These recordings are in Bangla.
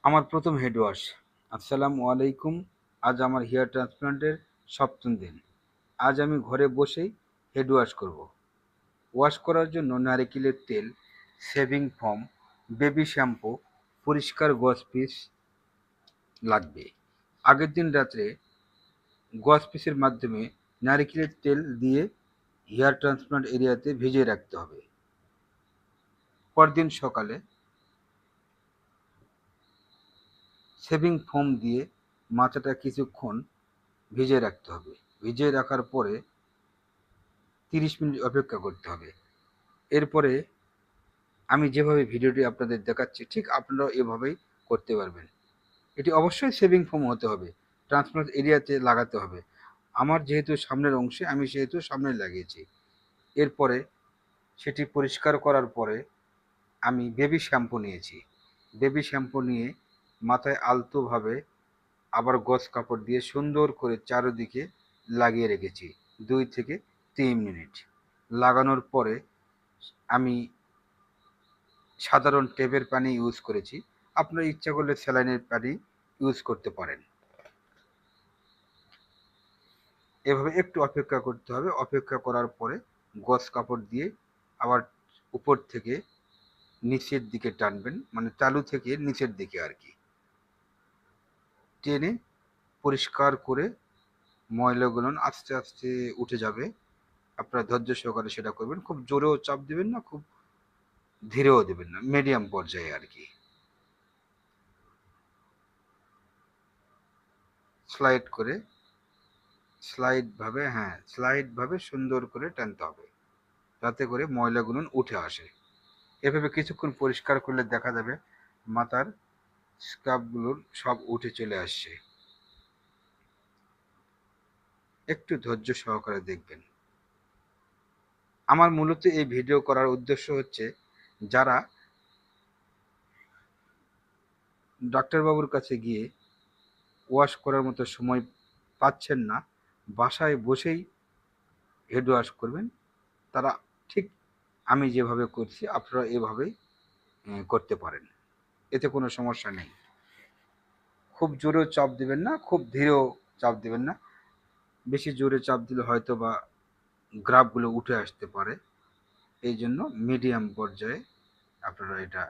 আমার প্রথম হেড ওয়াশ। আসসালামু আলাইকুম। আজ আমার হেয়ার ট্রান্সপ্লান্টের সপ্তম দিন। আজ আমি ঘরে বসেই হেড ওয়াশ করব। ওয়াশ করার জন্য নারিকেলের তেল, শেভিং ফোম, বেবি শ্যাম্পু, পরিষ্কার গজ পিস লাগবে। আগের দিন রাত্রে গজ পিসের মাধ্যমে নারিকেলের তেল দিয়ে হেয়ার ট্রান্সপ্লান্ট এরিয়াতে ভিজিয়ে রাখতে হবে। পরদিন সকালে শেভিং ফোম দিয়ে মাথাটা কিছুক্ষণ ভিজিয়ে রাখতে হবে। ভিজিয়ে রাখার পরে 30 মিনিট অপেক্ষা করতে হবে। এরপরে আমি যেভাবে ভিডিওটি আপনাদের দেখাচ্ছি ঠিক আপনারাও এভাবেই করতে পারবেন। এটি অবশ্যই শেভিং ফোম হতে হবে, ট্রান্সপ্লান্ট এরিয়াতে লাগাতে হবে। আমার যেহেতু সামনের অংশে, আমি সেহেতু সামনে লাগিয়েছি। এরপরে সেটি পরিষ্কার করার পরে আমি বেবি শ্যাম্পু নিয়েছি। বেবি শ্যাম্পু নিয়ে মাথায় আলতোভাবে আবার গজ কাপড় দিয়ে সুন্দর করে চারদিকে লাগিয়ে রেখেছি 2 থেকে 3 মিনিট। লাগানোর পরে আমি সাধারণ টেপের পানি ইউজ করেছি। আপনারা ইচ্ছা করলে স্যালাইনের পানি ইউজ করতে পারেন। এভাবে একটু অপেক্ষা করতে হবে। অপেক্ষা করার পরে গজ কাপড় দিয়ে আবার উপর থেকে নিচের দিকে টানবেন, মানে তালু থেকে নিচের দিকে আর কি টেনে পরিষ্কার করে ময়লাগুলো আস্তে আস্তে উঠে যাবে। আপনারা ধৈর্য সহকারে সেটা করবেন। খুব জোরেও চাপ দিবেন না, খুব ধীরেও দেবেন না, মিডিয়াম পর্যায়ে আর কি। স্লাইড করে স্লাইড ভাবে সুন্দর করে টানতে হবে যাতে করে ময়লাগুলো উঠে আসে। এভাবে কিছুক্ষণ পরিষ্কার করলে দেখা যাবে মাথার স্কার্ফগুলোর সব উঠে চলে আসছে। একটু ধৈর্য সহকারে দেখবেন। আমার মূলত এই ভিডিও করার উদ্দেশ্য হচ্ছে, যারা ডাক্তারবাবুর কাছে গিয়ে ওয়াশ করার মতো সময় পাচ্ছেন না, বাসায় বসেই হেড ওয়াশ করবেন, তারা ঠিক আমি যেভাবে করছি আপনারা এভাবেই করতে পারেন। এতে কোনো সমস্যা নেই। খুব জোরেও চাপ দিবেন না, খুব ধীরেও চাপ দিবেন না। বেশি জোরে চাপ দিলে হয়তো বা গ্রাফগুলো উঠে আসতে পারে। এই জন্য মিডিয়াম পর্যায়ে আপনারা এটা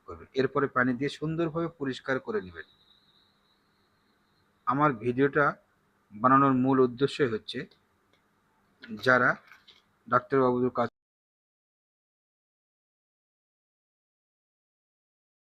করবেন। এরপরে পানি দিয়ে সুন্দরভাবে পরিষ্কার করে নেবেন। আমার ভিডিওটা বানানোর মূল উদ্দেশ্যই হচ্ছে, যারা ডাক্তারবাবুর কাছে